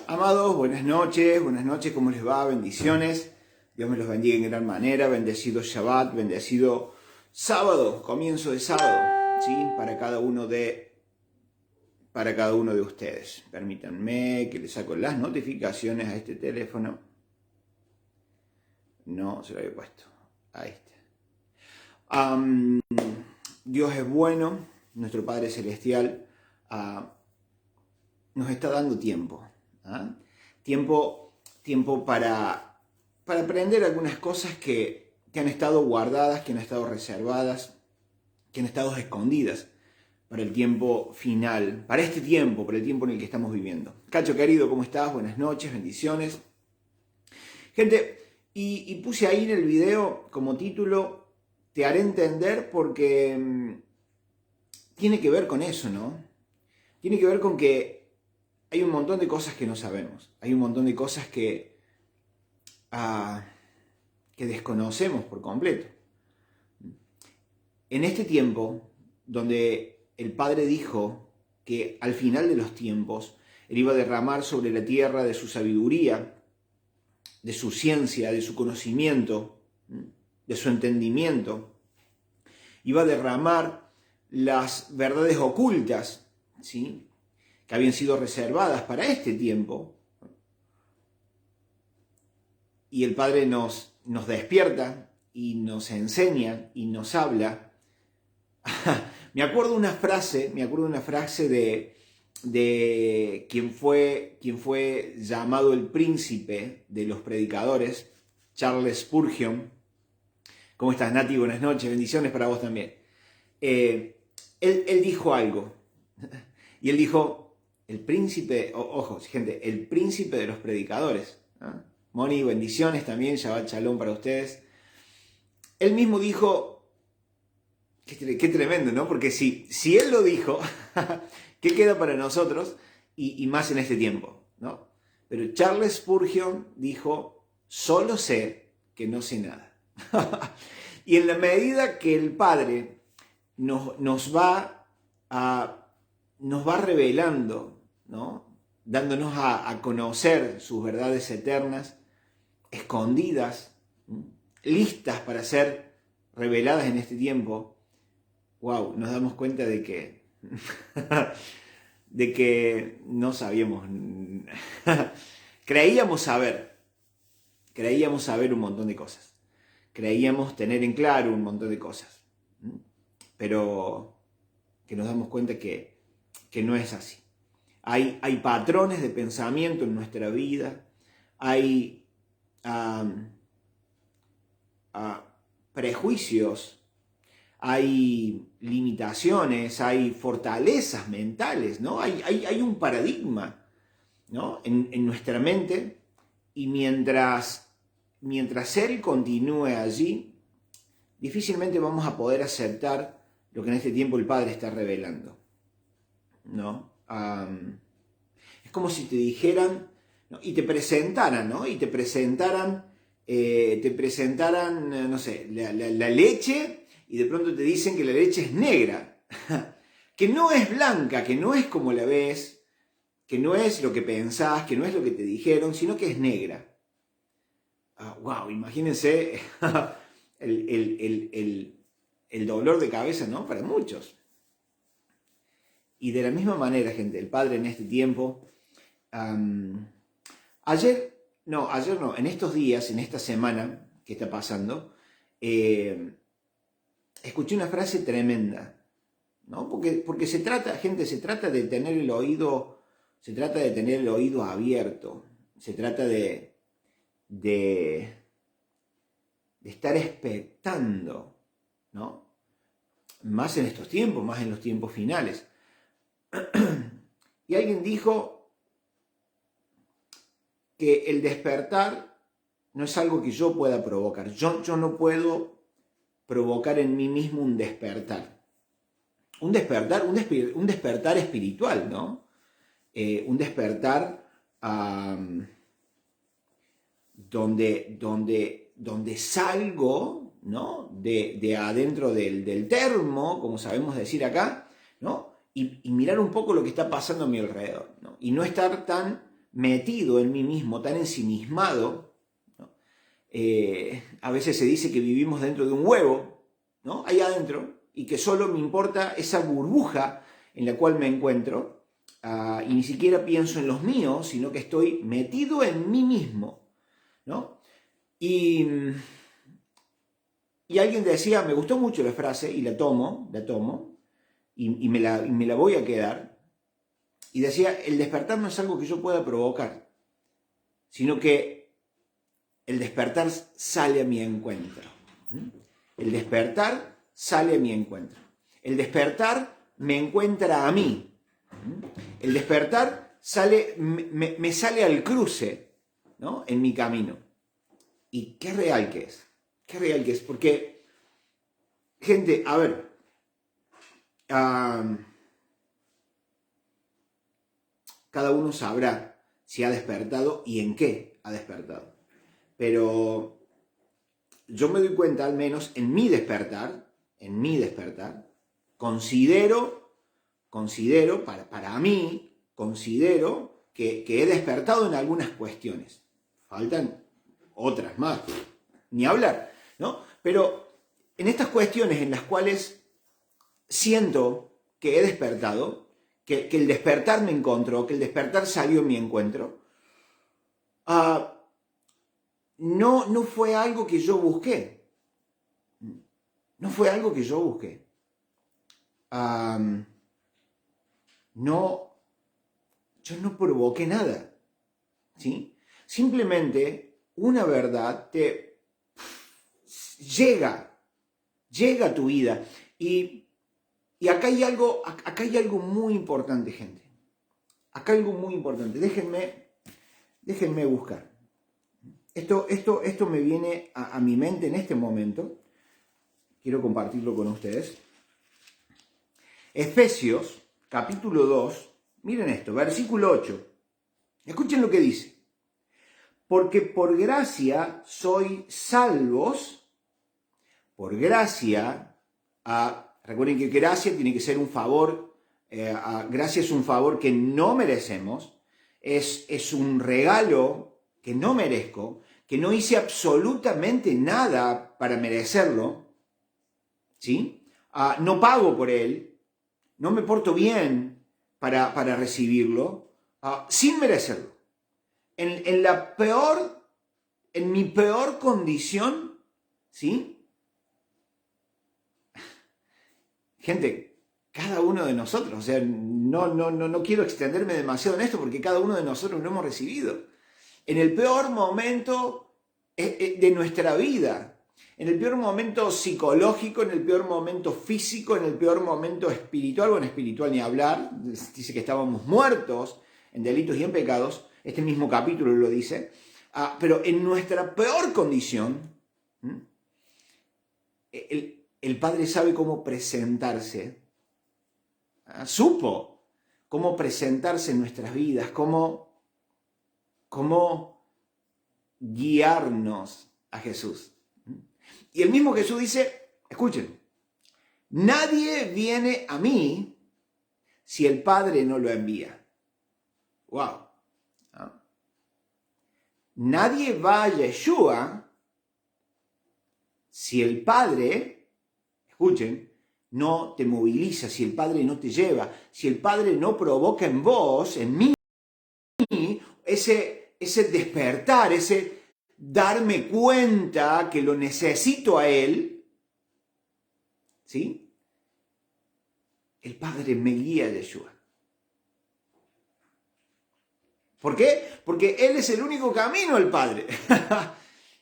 Amados, buenas noches, ¿cómo les va? Bendiciones, Dios me los bendiga en gran manera, bendecido Shabbat, bendecido sábado, comienzo de sábado, ¿sí? Para cada uno de ustedes. Permítanme que le saco las notificaciones a este teléfono. No, se lo había puesto, ahí está. Dios es bueno, nuestro Padre Celestial nos está dando tiempo. Tiempo para aprender algunas cosas que han estado guardadas, que han estado reservadas, que han estado escondidas para el tiempo final, para el tiempo en el que estamos viviendo. Cacho querido, ¿cómo estás? Buenas noches, bendiciones. Gente, y puse ahí en el video como título, te haré entender, porque tiene que ver con eso, ¿no? Tiene que ver con que hay un montón de cosas que no sabemos, hay un montón de cosas que desconocemos por completo. En este tiempo, donde el Padre dijo que al final de los tiempos, Él iba a derramar sobre la tierra de su sabiduría, de su ciencia, de su conocimiento, de su entendimiento, iba a derramar las verdades ocultas, ¿sí?, que habían sido reservadas para este tiempo, y el Padre nos despierta y nos enseña y nos habla. Me acuerdo una frase de quien fue llamado el príncipe de los predicadores, Charles Spurgeon. ¿Cómo estás, Nati? Buenas noches, bendiciones para vos también. Él dijo algo, y él dijo, el príncipe, ojo, gente, el príncipe de los predicadores. Moni, bendiciones también, Shabbat Shalom para ustedes. Él mismo dijo, qué tremendo, ¿no? Porque si él lo dijo, ¿qué queda para nosotros? Y más en este tiempo, ¿no? Pero Charles Spurgeon dijo, solo sé que no sé nada. Y en la medida que el Padre nos va revelando, ¿no?, dándonos a conocer sus verdades eternas, escondidas, listas para ser reveladas en este tiempo, wow, nos damos cuenta de que no sabíamos. Creíamos saber un montón de cosas, creíamos tener en claro un montón de cosas, pero que nos damos cuenta que no es así. Hay patrones de pensamiento en nuestra vida, hay prejuicios, hay limitaciones, hay fortalezas mentales, ¿no? Hay un paradigma, ¿no?, en nuestra mente, y mientras Él continúe allí, difícilmente vamos a poder aceptar lo que en este tiempo el Padre está revelando, ¿no? Es como si te dijeran, ¿no?, y te presentaran, ¿no? Y te presentaran, no sé, la leche, y de pronto te dicen que la leche es negra, que no es blanca, que no es como la ves, que no es lo que pensás, que no es lo que te dijeron, sino que es negra. Wow, imagínense el dolor de cabeza, ¿no?, para muchos. Y de la misma manera, gente, el Padre en este tiempo, en estos días, en esta semana que está pasando, escuché una frase tremenda, ¿no? Porque se trata de tener el oído, abierto, se trata de estar expectando, ¿no? Más en estos tiempos, más en los tiempos finales. Y alguien dijo que el despertar no es algo que yo pueda provocar. Yo no puedo provocar en mí mismo un despertar. Un despertar espiritual, ¿no? Un despertar donde salgo, ¿no?, de adentro del termo, como sabemos decir acá, ¿no?, y mirar un poco lo que está pasando a mi alrededor, ¿no?, y no estar tan metido en mí mismo, tan ensimismado, ¿no? A veces se dice que vivimos dentro de un huevo, ¿no? Ahí adentro, y que solo me importa esa burbuja en la cual me encuentro, y ni siquiera pienso en los míos, sino que estoy metido en mí mismo, ¿no? Y alguien decía, me gustó mucho la frase, y la tomo, y me la voy a quedar, y decía, el despertar no es algo que yo pueda provocar, sino que el despertar sale a mi encuentro. El despertar sale a mi encuentro. El despertar me encuentra a mí. El despertar me sale al cruce, ¿no? En mi camino. Y qué real que es. Qué real que es. Porque, gente, a ver, cada uno sabrá si ha despertado y en qué ha despertado. Pero yo me doy cuenta, al menos en mi despertar, considero, para mí, considero que he despertado en algunas cuestiones. Faltan otras más, ni hablar, ¿no? Pero en estas cuestiones en las cuales siento que he despertado, que el despertar me encontró, que el despertar salió en mi encuentro, no fue algo que yo busqué. No fue algo que yo busqué. Yo no provoqué nada, ¿sí? Simplemente una verdad te llega a tu vida. Y acá hay algo muy importante, gente. Acá hay algo muy importante. Déjenme buscar. Esto me viene a mi mente en este momento. Quiero compartirlo con ustedes. Efesios, capítulo 2, miren esto, versículo 8. Escuchen lo que dice. Porque por gracia sois salvos, por gracia, recuerden que gracia tiene que ser un favor, gracia es un favor que no merecemos, es un regalo que no merezco, que no hice absolutamente nada para merecerlo, ¿sí? No pago por él, no me porto bien para recibirlo, sin merecerlo. En mi peor condición, ¿sí? Gente, cada uno de nosotros, o sea, no quiero extenderme demasiado en esto porque cada uno de nosotros lo hemos recibido. En el peor momento de nuestra vida, en el peor momento psicológico, en el peor momento físico, en el peor momento espiritual, bueno, espiritual ni hablar, dice que estábamos muertos en delitos y en pecados, este mismo capítulo lo dice, pero en nuestra peor condición, el Padre sabe cómo presentarse, supo cómo presentarse en nuestras vidas, cómo guiarnos a Jesús. Y el mismo Jesús dice, escuchen, nadie viene a mí si el Padre no lo envía. ¡Wow! ¿No? Nadie va a Yeshua si el Padre, escuchen, no te moviliza, si el Padre no te lleva, si el Padre no provoca en vos, en mí, ese despertar, ese darme cuenta que lo necesito a Él, ¿sí? El Padre me guía a Yeshua. ¿Por qué? Porque Él es el único camino al Padre.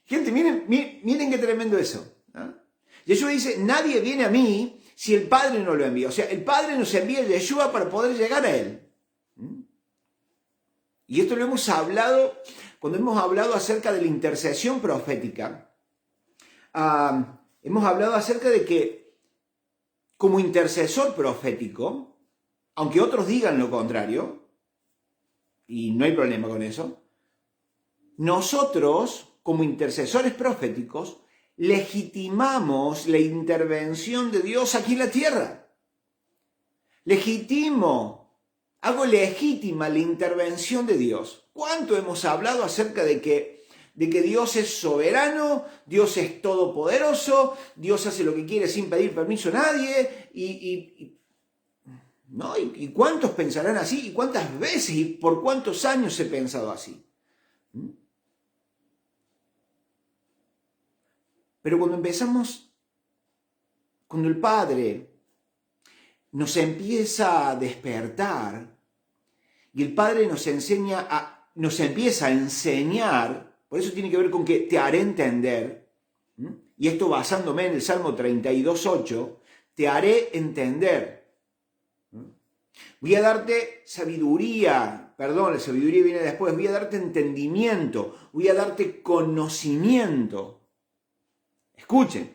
Gente, miren qué tremendo eso. Yeshua dice, nadie viene a mí si el Padre no lo envía. O sea, el Padre nos envía a Yeshua para poder llegar a Él. Y esto lo hemos hablado cuando hemos hablado acerca de la intercesión profética. Hemos hablado acerca de que como intercesor profético, aunque otros digan lo contrario, y no hay problema con eso, nosotros como intercesores proféticos legitimamos la intervención de Dios aquí en la tierra. Legitimo hago legítima la intervención de Dios. ¿Cuánto hemos hablado acerca de que Dios es soberano, Dios es todopoderoso, Dios hace lo que quiere sin pedir permiso a nadie? ¿No? ¿Y cuántos pensarán así? ¿Y cuántas veces y por cuántos años he pensado así? Pero cuando el Padre nos empieza a despertar y el Padre nos empieza a enseñar, por eso tiene que ver con que te haré entender, y esto basándome en el Salmo 32:8, te haré entender. Voy a darte sabiduría, perdón, la sabiduría viene después, voy a darte entendimiento, voy a darte conocimiento. Escuchen,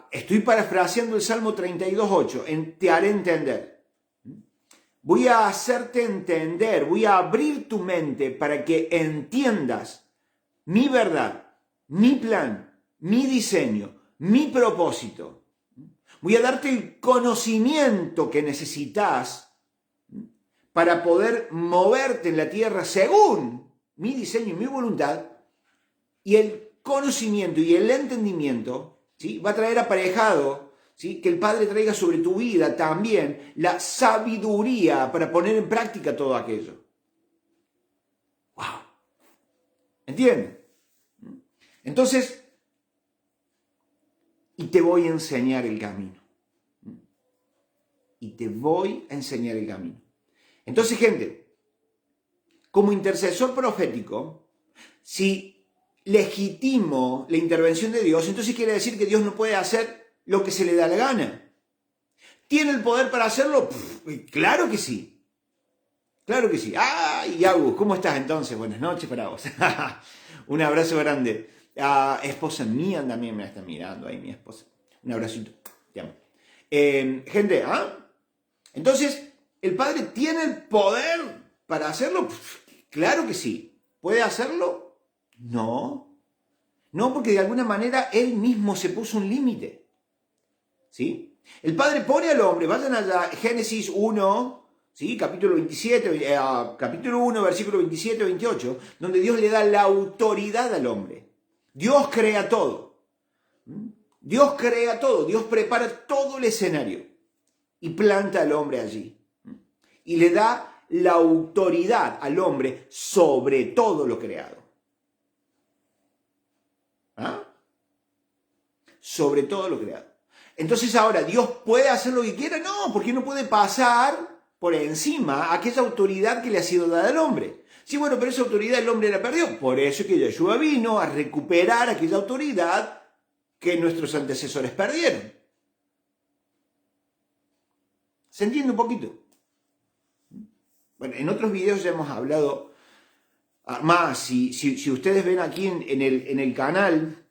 estoy parafraseando el Salmo 32:8, te haré entender. Voy a hacerte entender, voy a abrir tu mente para que entiendas mi verdad, mi plan, mi diseño, mi propósito. Voy a darte el conocimiento que necesitas para poder moverte en la tierra según mi diseño y mi voluntad. Y el conocimiento y el entendimiento, ¿sí?, va a traer aparejado, ¿sí?, que el Padre traiga sobre tu vida también la sabiduría para poner en práctica todo aquello. ¡Wow! ¿Entienden? Entonces, y te voy a enseñar el camino. Y te voy a enseñar el camino. Entonces, gente, como intercesor profético, si legitimo la intervención de Dios, entonces quiere decir que Dios no puede hacer lo que se le da la gana. ¿Tiene el poder para hacerlo? Claro que sí. Claro que sí. ¡Ay, Agus! ¿Cómo estás entonces? Buenas noches para vos. Un abrazo grande. Esposa mía también me está mirando ahí, mi esposa. Un abracito. Te amo. Gente, entonces, ¿el Padre tiene el poder para hacerlo? Claro que sí. ¿Puede hacerlo? No. No, porque de alguna manera Él mismo se puso un límite. ¿Sí? El Padre pone al hombre, vayan allá, Génesis 1, ¿sí?, capítulo 27, capítulo 1, versículo 27, 28, donde Dios le da la autoridad al hombre. Dios crea todo. Dios crea todo. Dios prepara todo el escenario y planta al hombre allí. Y le da la autoridad al hombre sobre todo lo creado. Sobre todo lo creado. Entonces ahora, ¿Dios puede hacer lo que quiera? No, porque no puede pasar por encima aquella autoridad que le ha sido dada al hombre. Sí, bueno, pero esa autoridad el hombre la perdió. Por eso es que Yeshua vino a recuperar aquella autoridad que nuestros antecesores perdieron. ¿Se entiende un poquito? Bueno, en otros videos ya hemos hablado más. Si ustedes ven aquí en el canal,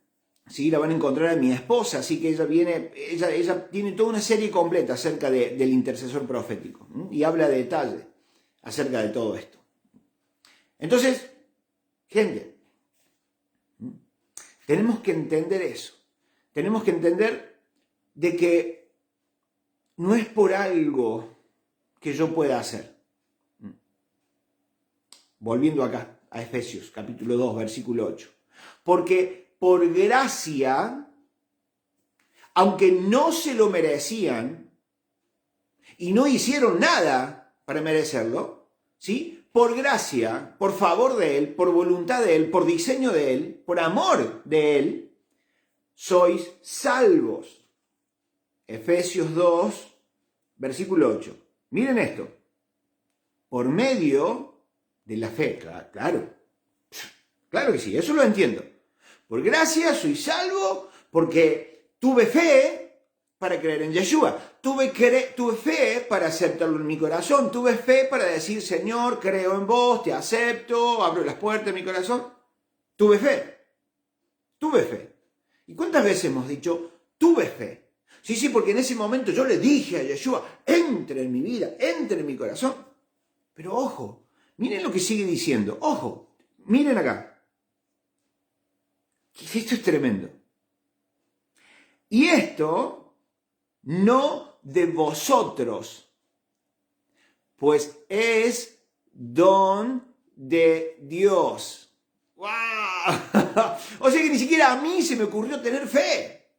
¿sí?, la van a encontrar a mi esposa, así que ella tiene toda una serie completa acerca del intercesor profético, y habla de detalle acerca de todo esto. Entonces, gente, tenemos que entender eso. Tenemos que entender de que no es por algo que yo pueda hacer. Volviendo acá a Efesios, capítulo 2, versículo 8. Porque por gracia, aunque no se lo merecían y no hicieron nada para merecerlo, ¿sí?, por gracia, por favor de Él, por voluntad de Él, por diseño de Él, por amor de Él, sois salvos. Efesios 2, versículo 8. Miren esto. Por medio de la fe. Claro. Claro que sí, eso lo entiendo. Por gracia soy salvo porque tuve fe para creer en Yeshua. Tuve fe para aceptarlo en mi corazón. Tuve fe para decir, Señor, creo en vos, te acepto, abro las puertas de mi corazón. Tuve fe. Tuve fe. ¿Y cuántas veces hemos dicho, tuve fe? Sí, porque en ese momento yo le dije a Yeshua, entre en mi vida, entre en mi corazón. Pero ojo, miren lo que sigue diciendo. Ojo, miren acá. Esto es tremendo. Y esto no de vosotros, pues es don de Dios. ¡Wow! O sea que ni siquiera a mí se me ocurrió tener fe.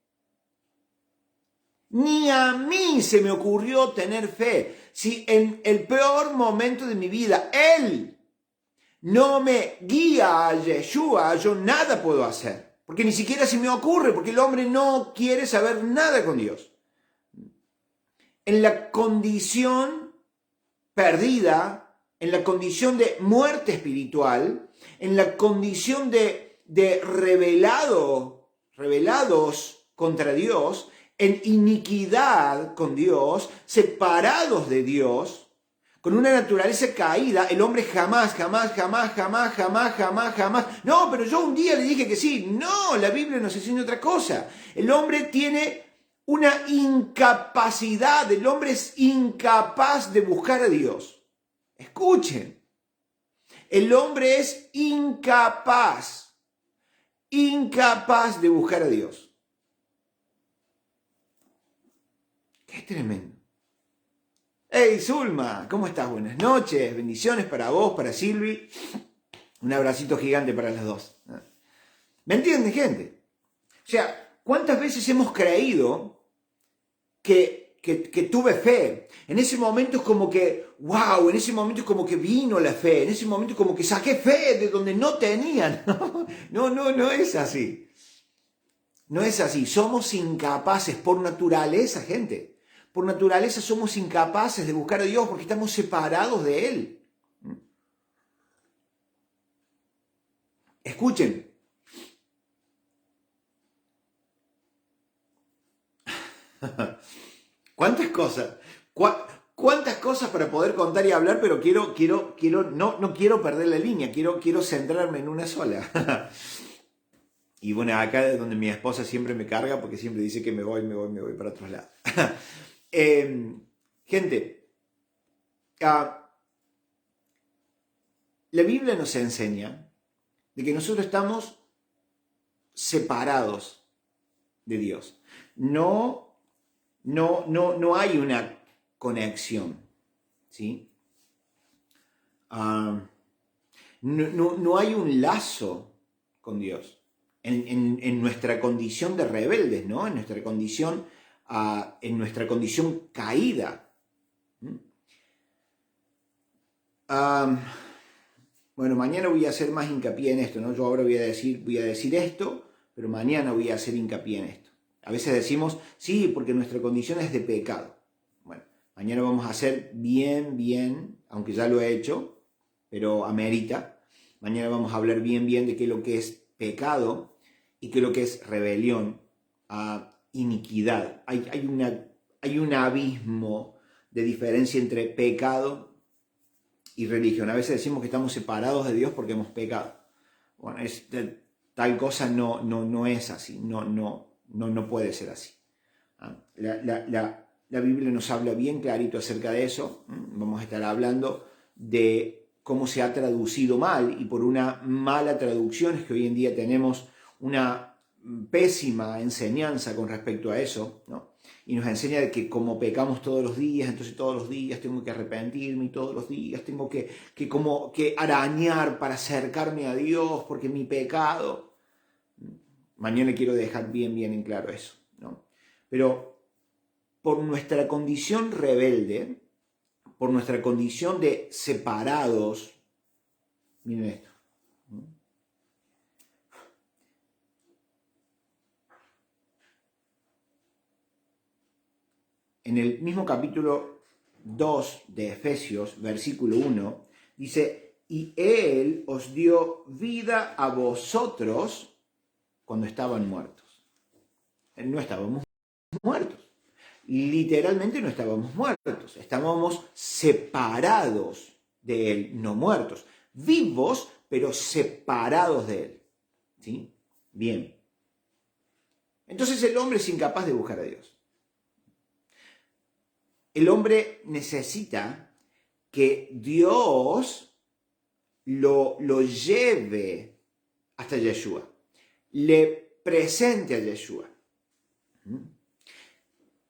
Ni a mí se me ocurrió tener fe. Si en el peor momento de mi vida Él no me guía a Yeshua, yo nada puedo hacer. Porque ni siquiera se me ocurre, porque el hombre no quiere saber nada con Dios. En la condición perdida, en la condición de muerte espiritual, en la condición de revelados contra Dios, en iniquidad con Dios, separados de Dios, con una naturaleza caída, el hombre jamás. No, pero yo un día le dije que sí. No, la Biblia nos enseña otra cosa. El hombre tiene una incapacidad, el hombre es incapaz de buscar a Dios. Escuchen, el hombre es incapaz de buscar a Dios. Qué tremendo. Hey Zulma, ¿cómo estás? Buenas noches, bendiciones para vos, para Silvi. Un abracito gigante para las dos. ¿Me entienden, gente? O sea, ¿cuántas veces hemos creído que tuve fe? En ese momento es como que, wow, en ese momento es como que vino la fe, en ese momento es como que saqué fe de donde no tenían. No es así. No es así. Somos incapaces por naturaleza, gente. Por naturaleza somos incapaces de buscar a Dios porque estamos separados de Él. Escuchen. ¿Cuántas cosas? ¿Cuántas cosas para poder contar y hablar? Pero no quiero perder la línea, quiero centrarme en una sola. Y bueno, acá es donde mi esposa siempre me carga porque siempre dice que me voy para otros lados. Gente, la Biblia nos enseña de que nosotros estamos separados de Dios. No hay una conexión, ¿sí? No hay un lazo con Dios en nuestra condición de rebeldes, ¿no? En nuestra condición caída. Bueno, mañana voy a hacer más hincapié en esto, ¿no? Yo ahora voy a decir esto, pero mañana voy a hacer hincapié en esto. A veces decimos, sí, porque nuestra condición es de pecado. Bueno, mañana vamos a hacer bien, aunque ya lo he hecho, pero amerita. Mañana vamos a hablar bien de qué es lo que es pecado y qué es lo que es rebelión, iniquidad. Hay un abismo de diferencia entre pecado y religión. A veces decimos que estamos separados de Dios porque hemos pecado. Bueno, tal cosa no es así, no puede ser así. La Biblia nos habla bien clarito acerca de eso. Vamos a estar hablando de cómo se ha traducido mal, y por una mala traducción es que hoy en día tenemos una pésima enseñanza con respecto a eso, ¿no? Y nos enseña de que como pecamos todos los días, entonces todos los días tengo que arrepentirme y todos los días tengo que arañar para acercarme a Dios porque mi pecado. Mañana quiero dejar bien en claro eso, ¿no? Pero por nuestra condición rebelde, por nuestra condición de separados, miren esto. En el mismo capítulo 2 de Efesios, versículo 1, dice, y Él os dio vida a vosotros cuando estaban muertos. No estábamos muertos. Literalmente no estábamos muertos. Estábamos separados de Él, no muertos. Vivos, pero separados de Él. ¿Sí? Bien. Entonces el hombre es incapaz de buscar a Dios. El hombre necesita que Dios lo lleve hasta Yeshua, le presente a Yeshua.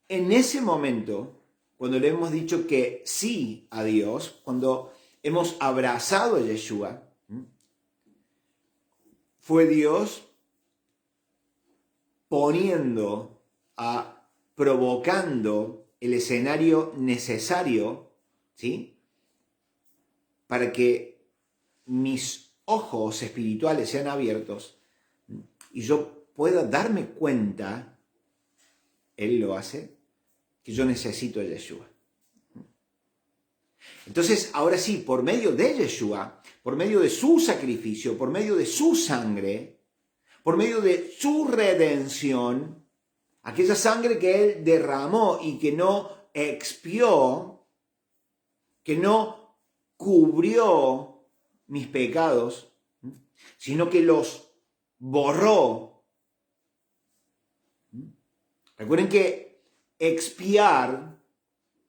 En ese momento, cuando le hemos dicho que sí a Dios, cuando hemos abrazado a Yeshua, fue Dios provocando el escenario necesario, ¿sí?, para que mis ojos espirituales sean abiertos y yo pueda darme cuenta, Él lo hace, que yo necesito a Yeshua. Entonces, ahora sí, por medio de Yeshua, por medio de su sacrificio, por medio de su sangre, por medio de su redención, aquella sangre que Él derramó y que no expió, que no cubrió mis pecados, sino que los borró. Recuerden que expiar,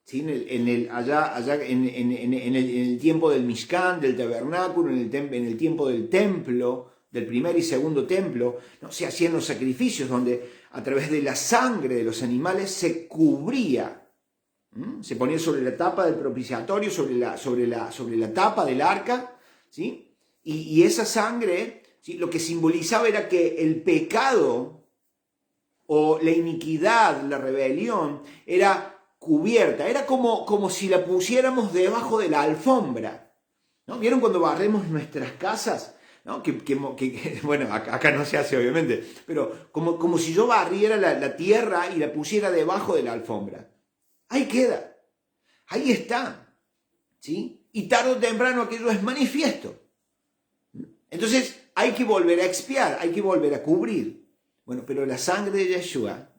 ¿sí?, en el tiempo del Mishkan, del tabernáculo, en el tiempo del templo, del primer y segundo templo, ¿no?, se hacían los sacrificios donde a través de la sangre de los animales se cubría. Se ponía sobre la tapa del propiciatorio, sobre la tapa del arca, ¿sí? Y esa sangre, ¿sí?, lo que simbolizaba era que el pecado o la iniquidad, la rebelión, era cubierta, era como si la pusiéramos debajo de la alfombra, ¿no? ¿Vieron cuando barremos nuestras casas? ¿No? Bueno, acá no se hace obviamente, pero como si yo barriera la tierra y la pusiera debajo de la alfombra. Ahí queda, ahí está, ¿sí? Y tarde o temprano aquello es manifiesto. Entonces hay que volver a expiar, hay que volver a cubrir. Bueno, pero la sangre de Yeshua,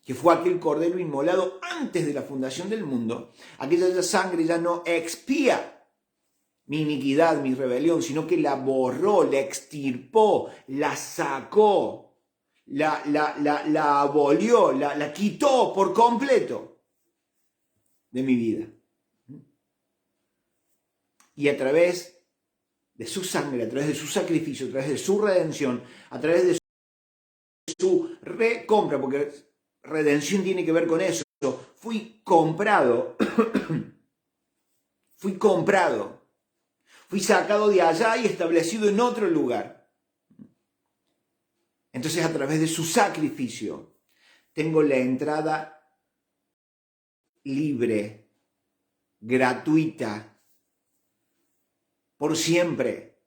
que fue aquel cordero inmolado antes de la fundación del mundo, aquella sangre ya no expía mi iniquidad, mi rebelión, sino que la borró, la extirpó, la sacó, la abolió, la quitó por completo de mi vida. Y a través de su sangre, a través de su sacrificio, a través de su redención, a través de su recompra, porque redención tiene que ver con eso, fui comprado, fui sacado de allá y establecido en otro lugar. Entonces, a través de su sacrificio, tengo la entrada libre, gratuita, por siempre,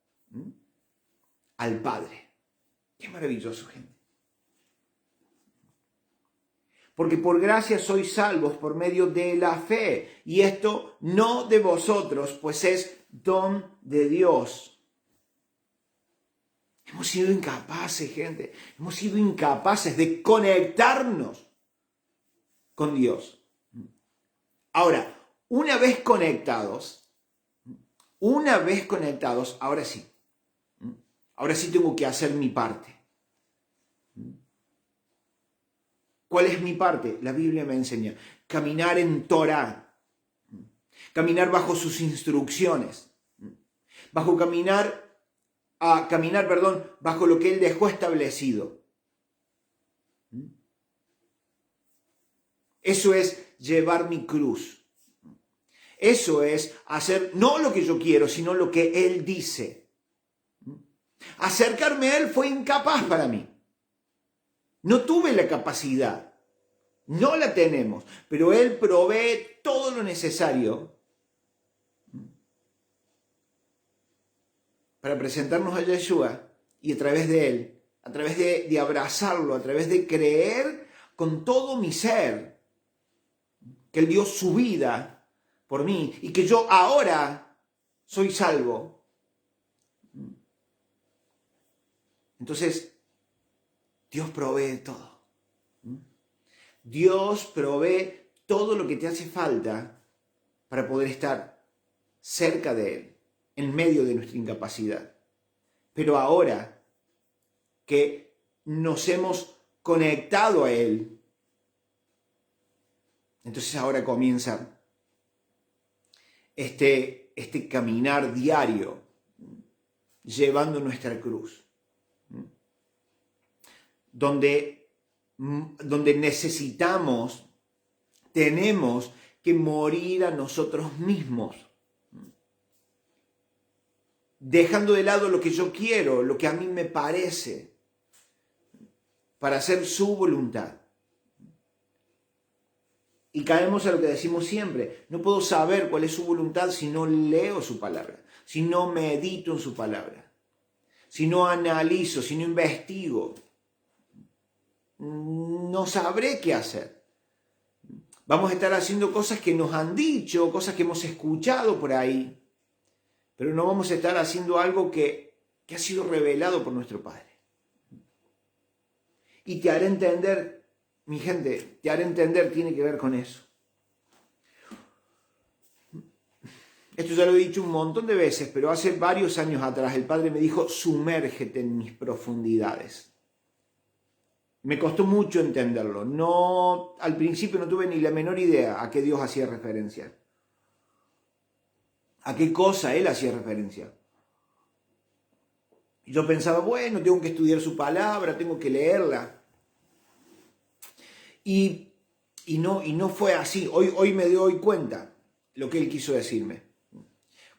al Padre. Qué maravilloso, gente. Porque por gracia sois salvos por medio de la fe. Y esto no de vosotros, pues es don de Dios. Hemos sido incapaces, gente. Hemos sido incapaces de conectarnos con Dios. Ahora, una vez conectados, ahora sí. Ahora sí tengo que hacer mi parte. ¿Cuál es mi parte? La Biblia me enseña. Caminar en Torah. Caminar bajo sus instrucciones. Bajo lo que Él dejó establecido. Eso es llevar mi cruz. Eso es hacer no lo que yo quiero, sino lo que Él dice. Acercarme a Él fue incapaz para mí. No tuve la capacidad, no la tenemos, pero Él provee todo lo necesario para presentarnos a Yeshua y a través de Él, a través de abrazarlo, a través de creer con todo mi ser que Él dio su vida por mí y que yo ahora soy salvo. Entonces, Dios provee todo. Dios provee todo lo que te hace falta para poder estar cerca de Él, en medio de nuestra incapacidad. Pero ahora que nos hemos conectado a Él, entonces ahora comienza este caminar diario, llevando nuestra cruz, donde necesitamos Tenemos que morir a nosotros mismos, dejando de lado lo que yo quiero, lo que a mí me parece, para hacer su voluntad. Y caemos a lo que decimos siempre: no puedo saber cuál es su voluntad si no leo su palabra, si no medito en su palabra, si no analizo, si no investigo. No sabré qué hacer. Vamos a estar haciendo cosas que nos han dicho, cosas que hemos escuchado por ahí, pero no vamos a estar haciendo algo que ha sido revelado por nuestro Padre. Y te haré entender, mi gente, te haré entender, tiene que ver con eso. Esto ya lo he dicho un montón de veces, pero hace varios años atrás el Padre me dijo: sumérgete en mis profundidades. Me costó mucho entenderlo. No, al principio no tuve ni la menor idea a qué Dios hacía referencia. A qué cosa Él hacía referencia. Y yo pensaba, bueno, tengo que estudiar su palabra, tengo que leerla. Y no fue así. Hoy me doy cuenta lo que Él quiso decirme.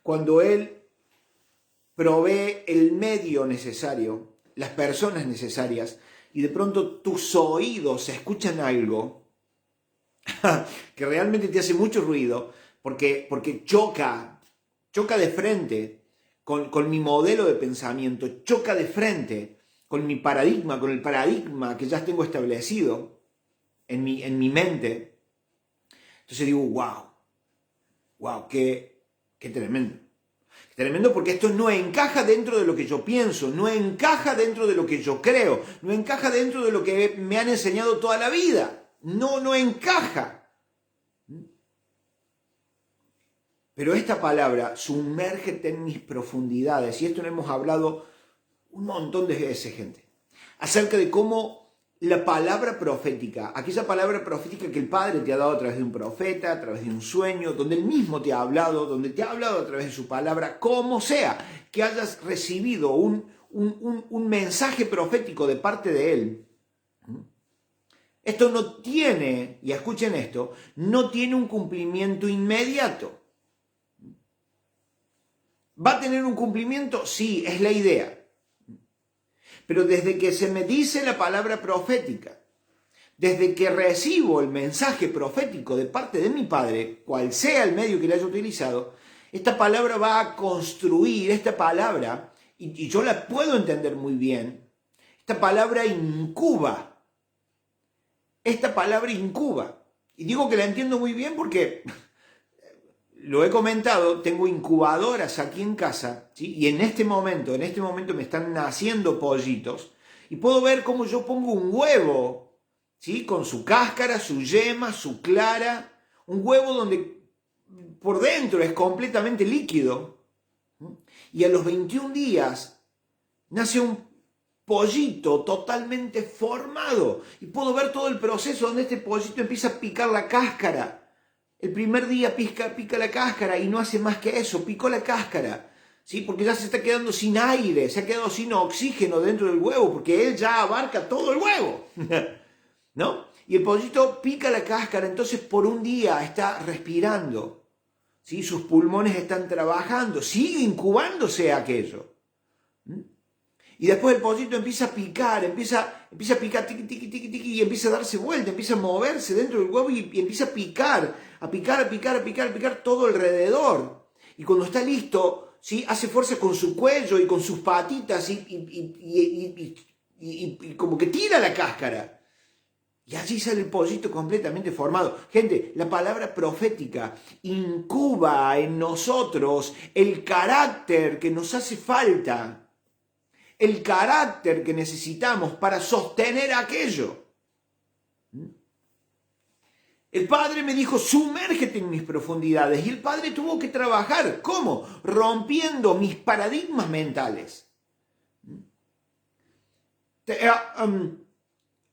Cuando Él provee el medio necesario, las personas necesarias, y de pronto tus oídos escuchan algo que realmente te hace mucho ruido, porque choca de frente con mi modelo de pensamiento, choca de frente con mi paradigma, con el paradigma que ya tengo establecido en mi mente. Entonces digo, wow, qué tremendo. Tremendo, porque esto no encaja dentro de lo que yo pienso, no encaja dentro de lo que yo creo, no encaja dentro de lo que me han enseñado toda la vida. No encaja. Pero esta palabra, sumérgete en mis profundidades, y esto lo hemos hablado un montón de veces, gente, acerca de cómo la palabra profética, aquella palabra profética que el Padre te ha dado a través de un profeta, a través de un sueño, donde Él mismo te ha hablado, donde te ha hablado a través de su palabra, como sea, que hayas recibido un mensaje profético de parte de Él. Esto no tiene, y escuchen esto, no tiene un cumplimiento inmediato. ¿Va a tener un cumplimiento? Sí, es la idea. Pero desde que se me dice la palabra profética, desde que recibo el mensaje profético de parte de mi Padre, cual sea el medio que le haya utilizado, esta palabra va a construir, esta palabra, y yo la puedo entender muy bien, esta palabra incuba. Esta palabra incuba. Y digo que la entiendo muy bien porque lo he comentado, tengo incubadoras aquí en casa, ¿sí? Y en este momento me están naciendo pollitos, y puedo ver cómo yo pongo un huevo, ¿sí? Con su cáscara, su yema, su clara, un huevo donde por dentro es completamente líquido, y a los 21 días nace un pollito totalmente formado, y puedo ver todo el proceso donde este pollito empieza a picar la cáscara. El primer día pica la cáscara y no hace más que eso, picó la cáscara, ¿sí? Porque ya se está quedando sin aire, se ha quedado sin oxígeno dentro del huevo, porque él ya abarca todo el huevo, ¿no? Y el pollito pica la cáscara, entonces por un día está respirando, ¿sí? Sus pulmones están trabajando, sigue incubándose aquello. Y después el pollito empieza a picar, empieza a picar, tiqui, tiqui, tiqui, tiqui, y empieza a darse vuelta, empieza a moverse dentro del huevo y empieza a picar todo alrededor. Y cuando está listo, ¿sí? Hace fuerza con su cuello y con sus patitas y como que tira la cáscara. Y allí sale el pollito completamente formado. Gente, la palabra profética incuba en nosotros el carácter que nos hace falta. El carácter que necesitamos para sostener aquello. El Padre me dijo, sumérgete en mis profundidades. Y el Padre tuvo que trabajar. ¿Cómo? Rompiendo mis paradigmas mentales.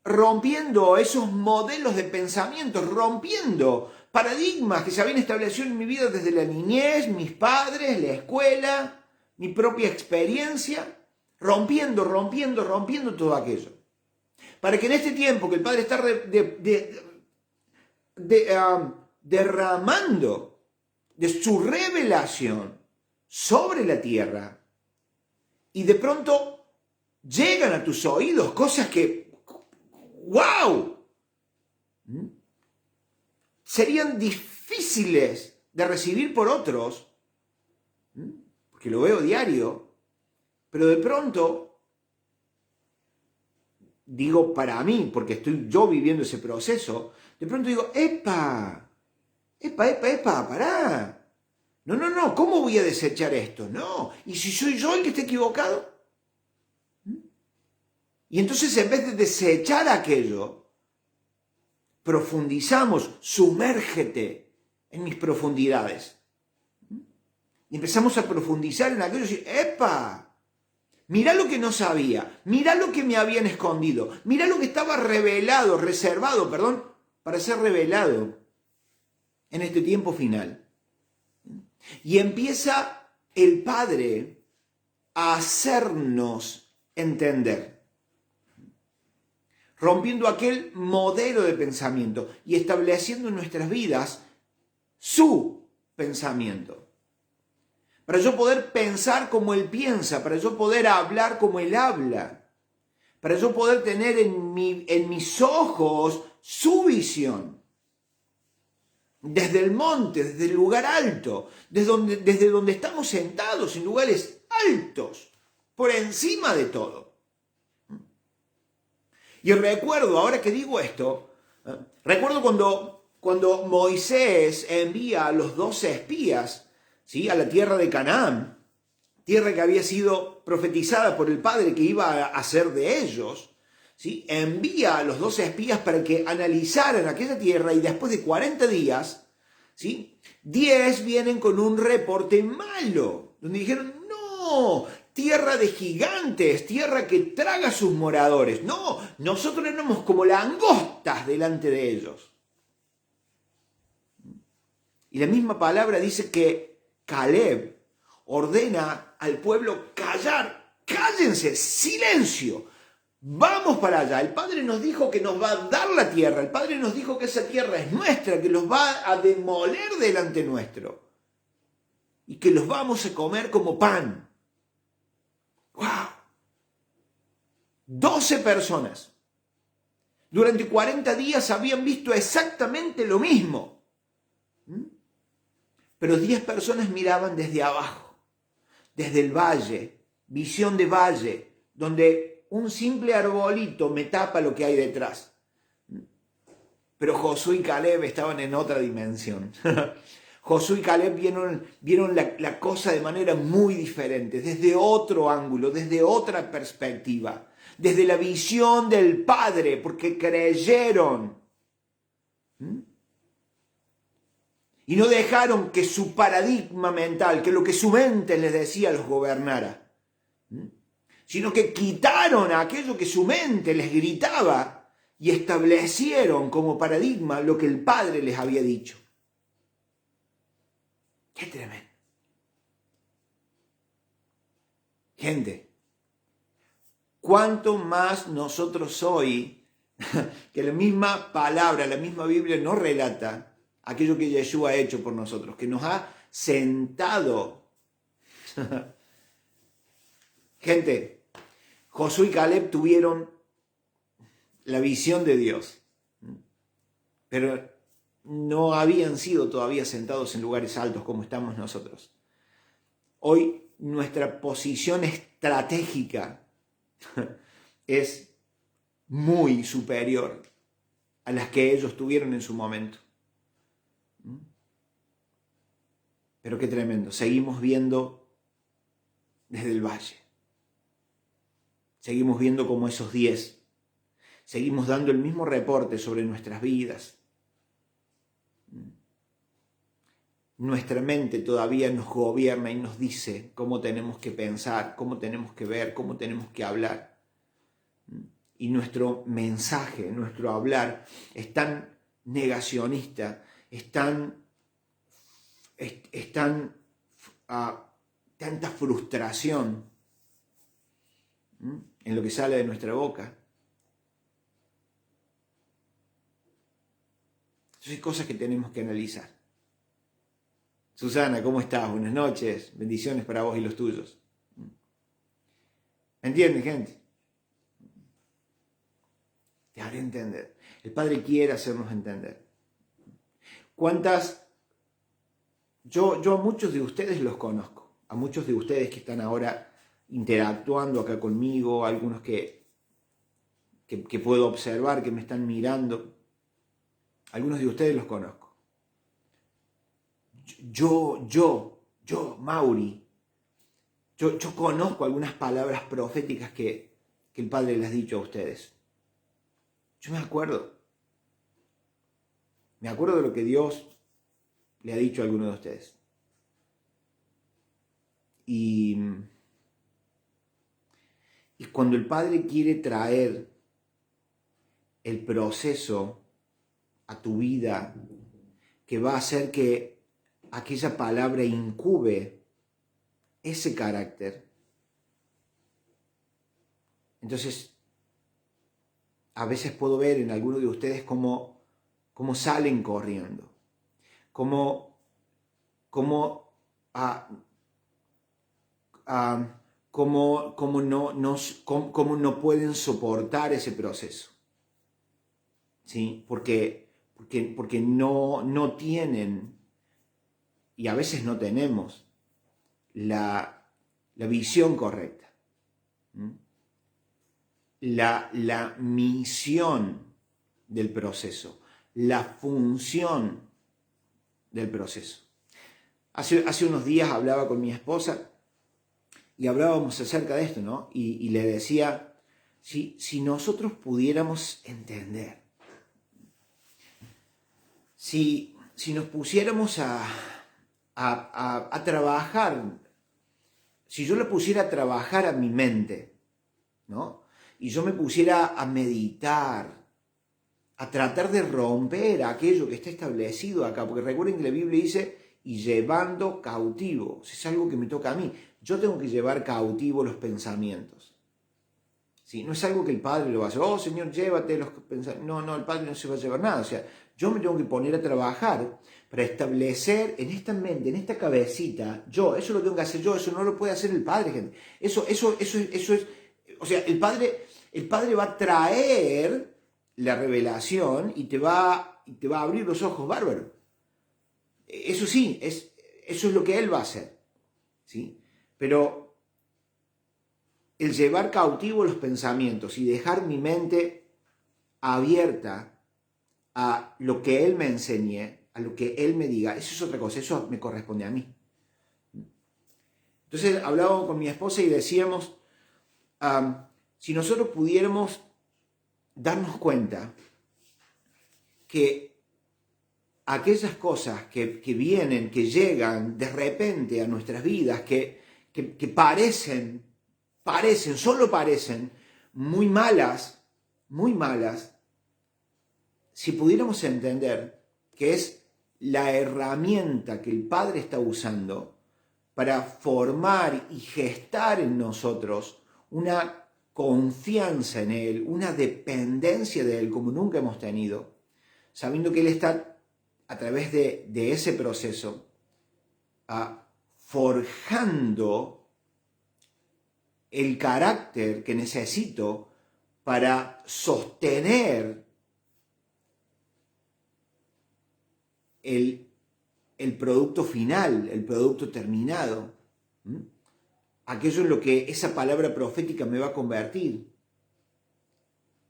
Rompiendo esos modelos de pensamiento, rompiendo paradigmas que se habían establecido en mi vida desde la niñez, mis padres, la escuela, mi propia experiencia. Rompiendo todo aquello. Para que en este tiempo que el Padre está derramando de su revelación sobre la tierra, y de pronto llegan a tus oídos cosas que, ¡wow!, serían difíciles de recibir por otros, porque lo veo diario, pero de pronto, digo para mí, porque estoy yo viviendo ese proceso, de pronto digo, ¡epa! ¡Pará! No, ¿cómo voy a desechar esto? No, ¿y si soy yo el que está equivocado? Y entonces en vez de desechar aquello, profundizamos, sumérgete en mis profundidades. Y empezamos a profundizar en aquello y decir, ¡epa! Mirá lo que no sabía, mirá lo que me habían escondido, mirá lo que estaba reservado, para ser revelado en este tiempo final. Y empieza el Padre a hacernos entender, rompiendo aquel modelo de pensamiento y estableciendo en nuestras vidas su pensamiento. Para yo poder pensar como Él piensa, para yo poder hablar como Él habla, para yo poder tener en mis ojos su visión. Desde el monte, desde el lugar alto, desde donde estamos sentados en lugares altos, por encima de todo. Y recuerdo, ahora que digo esto, recuerdo cuando Moisés envía a los 12 espías, ¿sí?, a la tierra de Canaán, tierra que había sido profetizada por el Padre que iba a ser de ellos, ¿sí? Envía a los 12 espías para que analizaran aquella tierra y después de 40 días, ¿sí?, 10 vienen con un reporte malo, donde dijeron, no, tierra de gigantes, tierra que traga a sus moradores. No, nosotros éramos como langostas delante de ellos. Y la misma palabra dice que Caleb ordena al pueblo callar, cállense, silencio. Vamos para allá. El Padre nos dijo que nos va a dar la tierra. El Padre nos dijo que esa tierra es nuestra, que los va a demoler delante nuestro. Y que los vamos a comer como pan. ¡Wow! 12 personas. Durante 40 días habían visto exactamente lo mismo. Pero 10 personas miraban desde abajo, desde el valle, visión de valle, donde un simple arbolito me tapa lo que hay detrás. Pero Josué y Caleb estaban en otra dimensión. Josué y Caleb vieron la cosa de manera muy diferente, desde otro ángulo, desde otra perspectiva, desde la visión del Padre, porque creyeron. Y no dejaron que su paradigma mental, que lo que su mente les decía, los gobernara. Sino que quitaron aquello que su mente les gritaba y establecieron como paradigma lo que el Padre les había dicho. ¡Qué tremendo! Gente, ¿cuánto más nosotros hoy, que la misma palabra, la misma Biblia nos relata aquello que Yeshua ha hecho por nosotros, que nos ha sentado? Gente, Josué y Caleb tuvieron la visión de Dios, pero no habían sido todavía sentados en lugares altos como estamos nosotros. Hoy nuestra posición estratégica es muy superior a las que ellos tuvieron en su momento. Pero qué tremendo, seguimos viendo desde el valle. Seguimos viendo como esos 10. Seguimos dando el mismo reporte sobre nuestras vidas. Nuestra mente todavía nos gobierna y nos dice cómo tenemos que pensar, cómo tenemos que ver, cómo tenemos que hablar. Y nuestro mensaje, nuestro hablar es tan negacionista, es tanta frustración en lo que sale de nuestra boca. Entonces hay cosas que tenemos que analizar. Susana, ¿cómo estás? Buenas noches. Bendiciones para vos y los tuyos. ¿Entienden, gente? Te haré entender. El Padre quiere hacernos entender. Yo a muchos de ustedes los conozco. A muchos de ustedes que están ahora interactuando acá conmigo, algunos que puedo observar, que me están mirando. Algunos de ustedes los conozco. Mauri, yo conozco algunas palabras proféticas que el Padre les ha dicho a ustedes. Yo me acuerdo de lo que Dios le ha dicho a alguno de ustedes. Y cuando el Padre quiere traer el proceso a tu vida que va a hacer que aquella palabra incube ese carácter, entonces a veces puedo ver en algunos de ustedes cómo salen corriendo, cómo no pueden soportar ese proceso, ¿sí? Porque no tienen, y a veces no tenemos, la visión correcta. La misión del proceso, la función del proceso. Hace unos días hablaba con mi esposa y hablábamos acerca de esto, ¿no? Y le decía, si nosotros pudiéramos entender, si nos pusiéramos a trabajar, si yo le pusiera a trabajar a mi mente, ¿no? Y yo me pusiera a meditar, a tratar de romper aquello que está establecido acá, porque recuerden que la Biblia dice, y llevando cautivos, es algo que me toca a mí, yo tengo que llevar cautivo los pensamientos, ¿sí? No es algo que el Padre lo va a hacer, oh Señor, llévate los pensamientos, no, el Padre no se va a llevar nada, o sea, yo me tengo que poner a trabajar para establecer en esta mente, en esta cabecita, eso lo tengo que hacer yo, eso no lo puede hacer el Padre, gente, eso es, o sea, el Padre va a traer la revelación y te va a abrir los ojos bárbaro. Eso sí, eso es lo que Él va a hacer, ¿sí? Pero el llevar cautivo los pensamientos y dejar mi mente abierta a lo que Él me enseñe, a lo que Él me diga, eso es otra cosa, eso me corresponde a mí. Entonces hablábamos con mi esposa y decíamos, si nosotros pudiéramos darnos cuenta que aquellas cosas que vienen, que llegan de repente a nuestras vidas, que solo parecen muy malas, si pudiéramos entender que es la herramienta que el Padre está usando para formar y gestar en nosotros una confianza en Él, una dependencia de Él como nunca hemos tenido, sabiendo que Él está a través de ese proceso forjando el carácter que necesito para sostener el producto final, el producto terminado. Aquello en lo que esa palabra profética me va a convertir.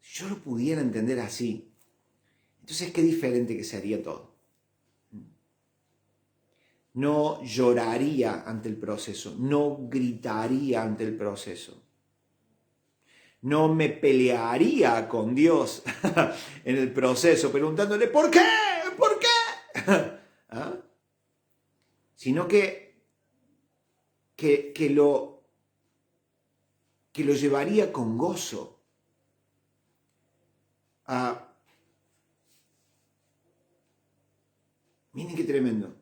Si yo lo pudiera entender así, entonces qué diferente que sería todo. No lloraría ante el proceso, no gritaría ante el proceso, no me pelearía con Dios en el proceso preguntándole ¿por qué? ¿Por qué? ¿Ah? Sino que lo llevaría con gozo. Miren qué tremendo,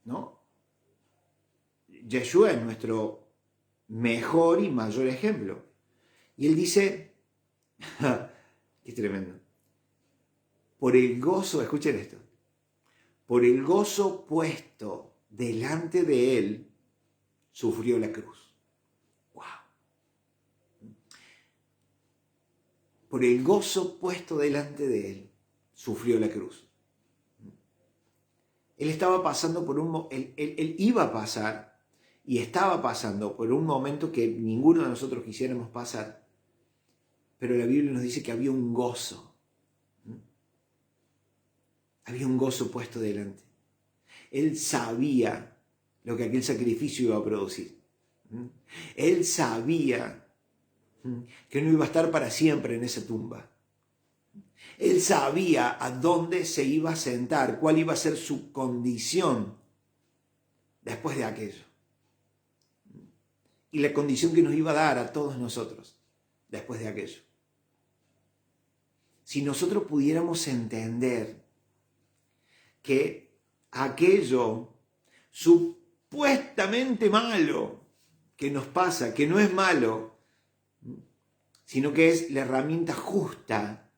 ¿no? Yeshua es nuestro mejor y mayor ejemplo. Y él dice, qué tremendo, por el gozo, escuchen esto, por el gozo puesto delante de él, sufrió la cruz. ¡Wow! Por el gozo puesto delante de él, sufrió la cruz. Él estaba pasando por él iba a pasar y estaba pasando por un momento que ninguno de nosotros quisiéramos pasar, pero la Biblia nos dice que había un gozo. Había un gozo puesto delante. Él sabía lo que aquel sacrificio iba a producir. Él sabía que no iba a estar para siempre en esa tumba. Él sabía a dónde se iba a sentar, cuál iba a ser su condición después de aquello. Y la condición que nos iba a dar a todos nosotros después de aquello. Si nosotros pudiéramos entender que aquello supuestamente malo que nos pasa, que no es malo, sino que es la herramienta justa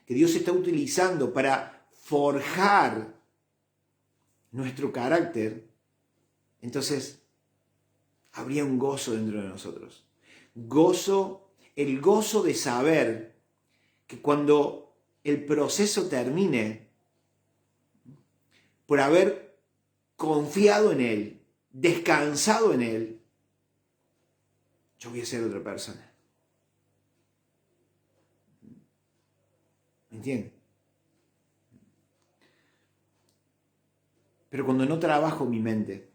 que Dios está utilizando para forjar nuestro carácter, entonces habría un gozo dentro de nosotros. El gozo de saber que cuando el proceso termine, por haber confiado en Él, descansado en Él, yo voy a ser otra persona. ¿Me entienden? Pero cuando no trabajo mi mente,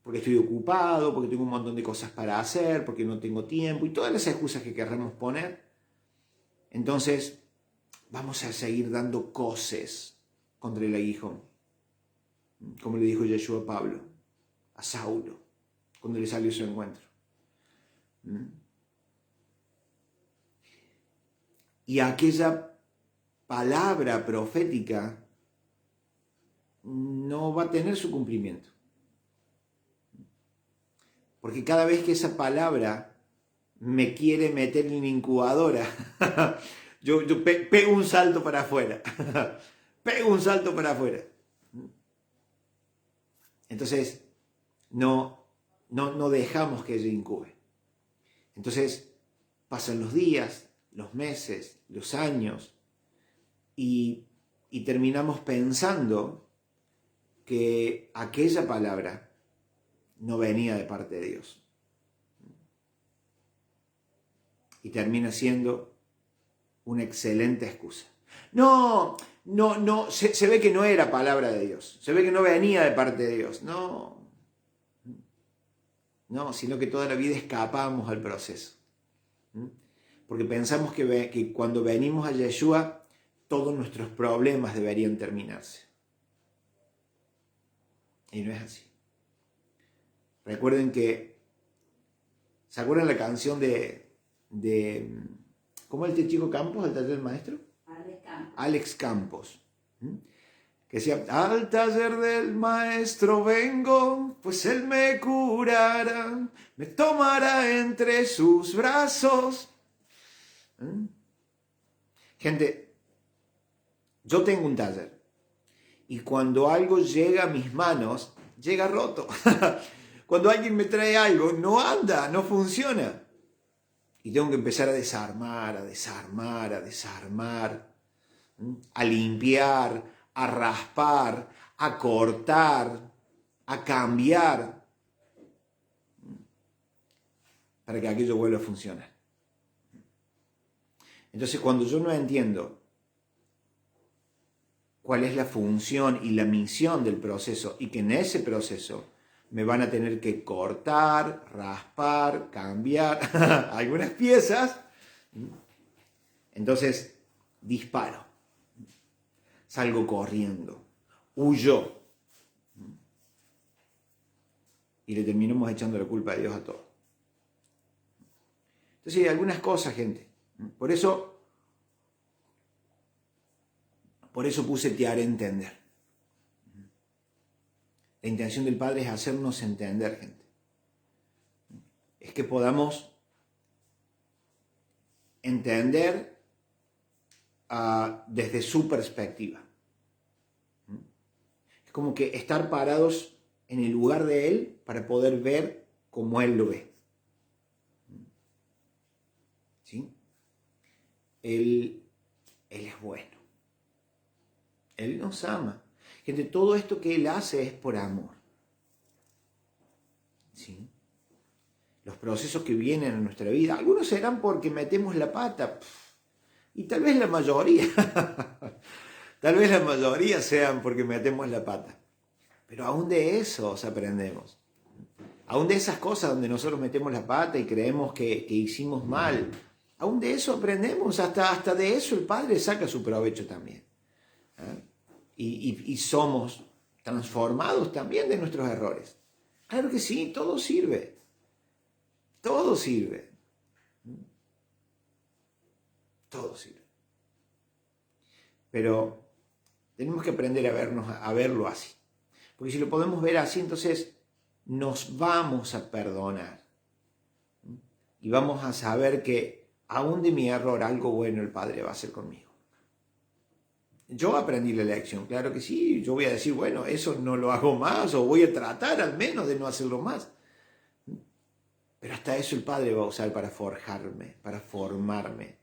porque estoy ocupado, porque tengo un montón de cosas para hacer, porque no tengo tiempo y todas las excusas que querramos poner, entonces vamos a seguir dando coces contra el aguijón. Como le dijo Yeshua a Pablo, a Saulo, cuando le salió su encuentro. Y aquella palabra profética no va a tener su cumplimiento. Porque cada vez que esa palabra me quiere meter en la incubadora, yo pego un salto para afuera. Pego un salto para afuera. Entonces, no dejamos que ella incube. Entonces, pasan los días, los meses, los años, y terminamos pensando que aquella palabra no venía de parte de Dios. Y termina siendo una excelente excusa. No, se ve que no era palabra de Dios, se ve que no venía de parte de Dios. No, sino que toda la vida escapamos al proceso. Porque pensamos que cuando venimos a Yeshua, todos nuestros problemas deberían terminarse. Y no es así. Recuerden que, ¿se acuerdan la canción de ¿cómo es el chico Campos, el taller del maestro? Alex Campos. Que decía, al taller del maestro vengo, pues él me curará, me tomará entre sus brazos. Gente, yo tengo un taller y cuando algo llega a mis manos, llega roto. Cuando alguien me trae algo, no anda, no funciona. Y tengo que empezar a desarmar, a limpiar, a raspar, a cortar, a cambiar, para que aquello vuelva a funcionar. Entonces, cuando yo no entiendo cuál es la función y la misión del proceso, y que en ese proceso me van a tener que cortar, raspar, cambiar algunas piezas, entonces disparo, salgo corriendo, huyo, y le terminamos echando la culpa a Dios a todo. Entonces hay algunas cosas, gente. Por eso puse te haré entender. La intención del Padre es hacernos entender, gente. Es que podamos entender desde su perspectiva. Es como que estar parados en el lugar de Él para poder ver como Él lo ve. ¿Sí? Él es bueno. Él nos ama. Gente, todo esto que Él hace es por amor. ¿Sí? Los procesos que vienen en nuestra vida, algunos serán porque metemos la pata, y tal vez la mayoría, sean porque metemos la pata. Pero aún de esos aprendemos. Aún de esas cosas donde nosotros metemos la pata y creemos que hicimos mal, aún de eso aprendemos, hasta de eso el Padre saca su provecho también. Y somos transformados también de nuestros errores. Claro que sí, todo sirve. Todo sirve. Todo sirve. Pero tenemos que aprender a verlo así. Porque si lo podemos ver así, entonces nos vamos a perdonar. Y vamos a saber que aún de mi error algo bueno el Padre va a hacer conmigo. Yo aprendí la lección, claro que sí. Yo voy a decir, bueno, eso no lo hago más, o voy a tratar al menos de no hacerlo más. Pero hasta eso el Padre va a usar para forjarme, para formarme.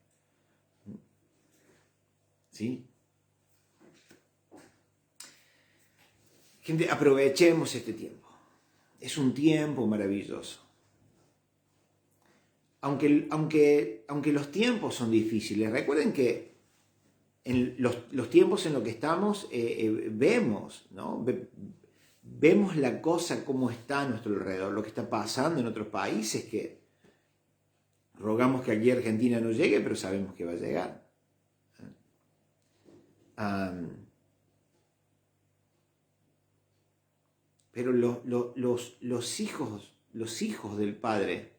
¿Sí? Gente, aprovechemos este tiempo. Es un tiempo maravilloso. Aunque los tiempos son difíciles, recuerden que en los tiempos en los que estamos vemos, ¿no? Vemos la cosa como está a nuestro alrededor, lo que está pasando en otros países, que rogamos que aquí Argentina no llegue, pero sabemos que va a llegar. Pero los hijos del Padre,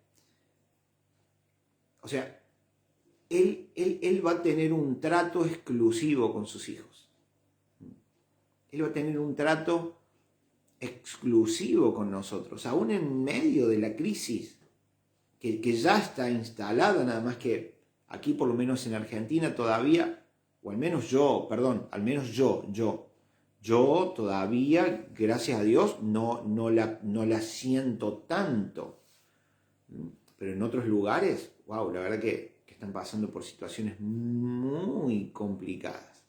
o sea, Él va a tener un trato exclusivo con sus hijos. Él va a tener un trato exclusivo con nosotros, aún en medio de la crisis que ya está instalada, nada más que aquí por lo menos en Argentina todavía, o al menos yo todavía, gracias a Dios, no la siento tanto. Pero en otros lugares, wow, la verdad que están pasando por situaciones muy complicadas.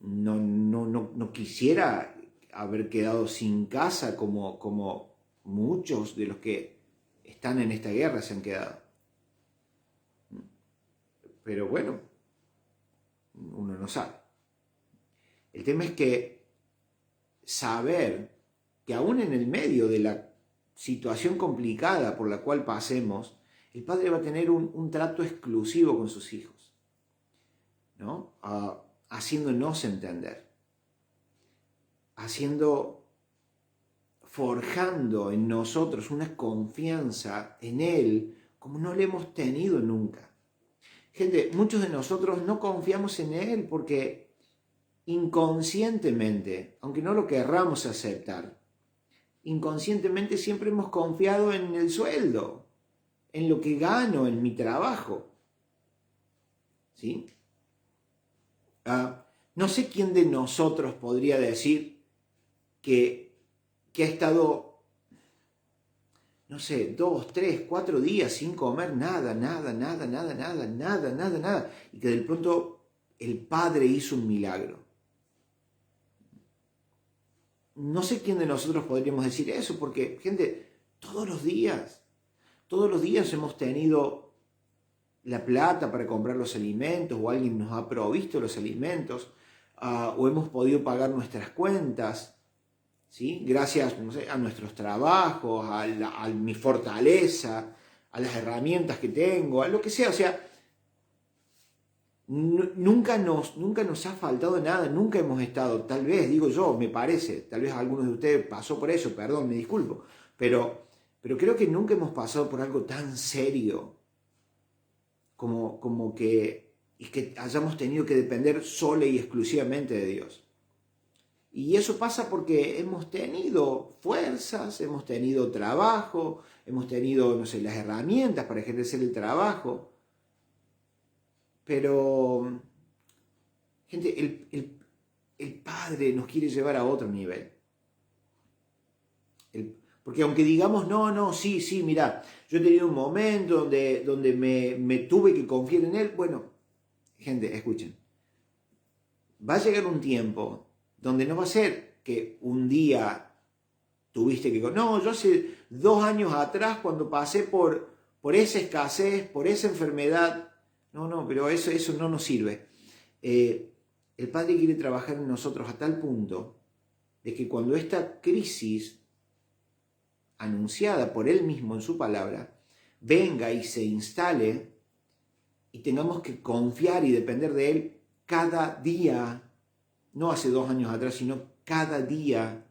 No quisiera haber quedado sin casa como muchos de los que están en esta guerra se han quedado. Pero bueno, uno no sabe. El tema es que saber que aún en el medio de la situación complicada por la cual pasemos, el Padre va a tener un trato exclusivo con sus hijos, ¿no? Haciéndonos entender, forjando en nosotros una confianza en Él como no la hemos tenido nunca. Gente, muchos de nosotros no confiamos en Él porque inconscientemente, aunque no lo querramos aceptar, inconscientemente siempre hemos confiado en el sueldo, en lo que gano, en mi trabajo. ¿Sí? No sé quién de nosotros podría decir que ha estado, no sé, 2, 3, 4 días sin comer nada, y que de pronto el Padre hizo un milagro. No sé quién de nosotros podríamos decir eso, porque, gente, todos los días hemos tenido la plata para comprar los alimentos, o alguien nos ha provisto los alimentos, o hemos podido pagar nuestras cuentas, ¿sí? Gracias, no sé, a nuestros trabajos, a mi fortaleza, a las herramientas que tengo, a lo que sea. O sea, nunca nos ha faltado nada, nunca hemos estado, tal vez, digo yo, me parece, tal vez algunos de ustedes pasó por eso, perdón, me disculpo, pero creo que nunca hemos pasado por algo tan serio como que hayamos tenido que depender sola y exclusivamente de Dios. Y eso pasa porque hemos tenido fuerzas, hemos tenido trabajo, hemos tenido, no sé, las herramientas para ejercer el trabajo. Pero, gente, el Padre nos quiere llevar a otro nivel. Porque aunque digamos, no, sí, mirá, yo he tenido un momento donde me tuve que confiar en Él. Bueno, gente, escuchen. Va a llegar un tiempo donde no va a ser que un día tuviste que... No, yo hace 2 años atrás cuando pasé por esa escasez, por esa enfermedad... No, pero eso no nos sirve. El Padre quiere trabajar en nosotros a tal punto de que cuando esta crisis anunciada por Él mismo en su palabra venga y se instale y tengamos que confiar y depender de Él cada día, no hace 2 años atrás, sino cada día.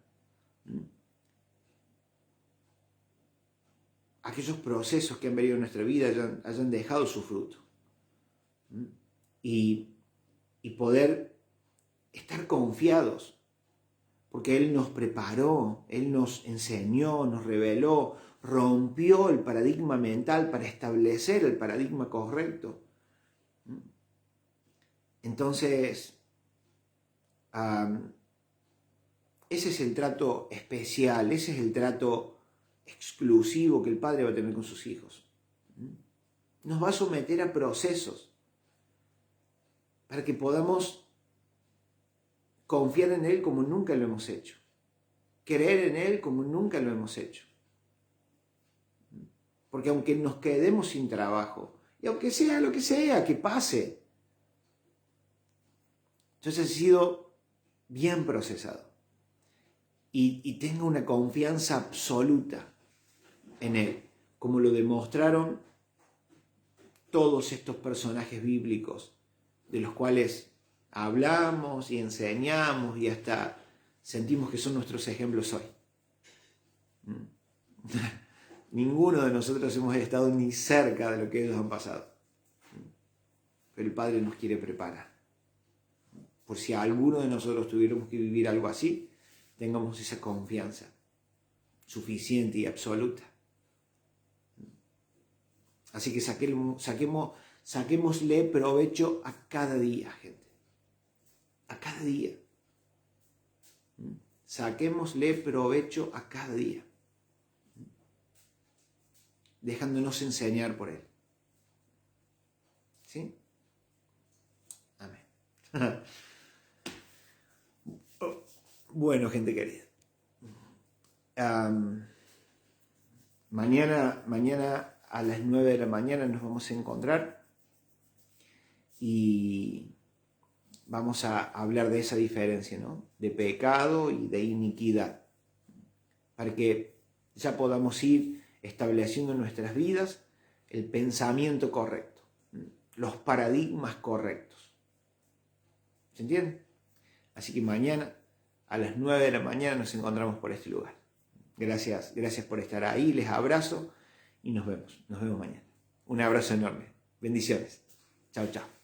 Aquellos procesos que han venido en nuestra vida hayan dejado su fruto. Y poder estar confiados, porque Él nos preparó, Él nos enseñó, nos reveló, rompió el paradigma mental para establecer el paradigma correcto. Entonces, ese es el trato especial, ese es el trato exclusivo que el Padre va a tener con sus hijos. Nos va a someter a procesos para que podamos confiar en Él como nunca lo hemos hecho, creer en Él como nunca lo hemos hecho. Porque aunque nos quedemos sin trabajo, y aunque sea lo que sea, que pase, entonces ha sido bien procesado. Y tenga una confianza absoluta en Él, como lo demostraron todos estos personajes bíblicos, de los cuales hablamos y enseñamos y hasta sentimos que son nuestros ejemplos hoy. Ninguno de nosotros hemos estado ni cerca de lo que ellos han pasado. Pero el Padre nos quiere preparar. Por si a alguno de nosotros tuviéramos que vivir algo así, tengamos esa confianza suficiente y absoluta. Así que saquémosle provecho a cada día, gente. A cada día. Saquémosle provecho a cada día. Dejándonos enseñar por Él. ¿Sí? Amén. Bueno, gente querida. Mañana a las 9 de la mañana nos vamos a encontrar y vamos a hablar de esa diferencia, ¿no? De pecado y de iniquidad, para que ya podamos ir estableciendo en nuestras vidas el pensamiento correcto, los paradigmas correctos. ¿Se entiende? Así que mañana a las 9 de la mañana nos encontramos por este lugar. Gracias por estar ahí, les abrazo y nos vemos mañana. Un abrazo enorme. Bendiciones. Chao, chao.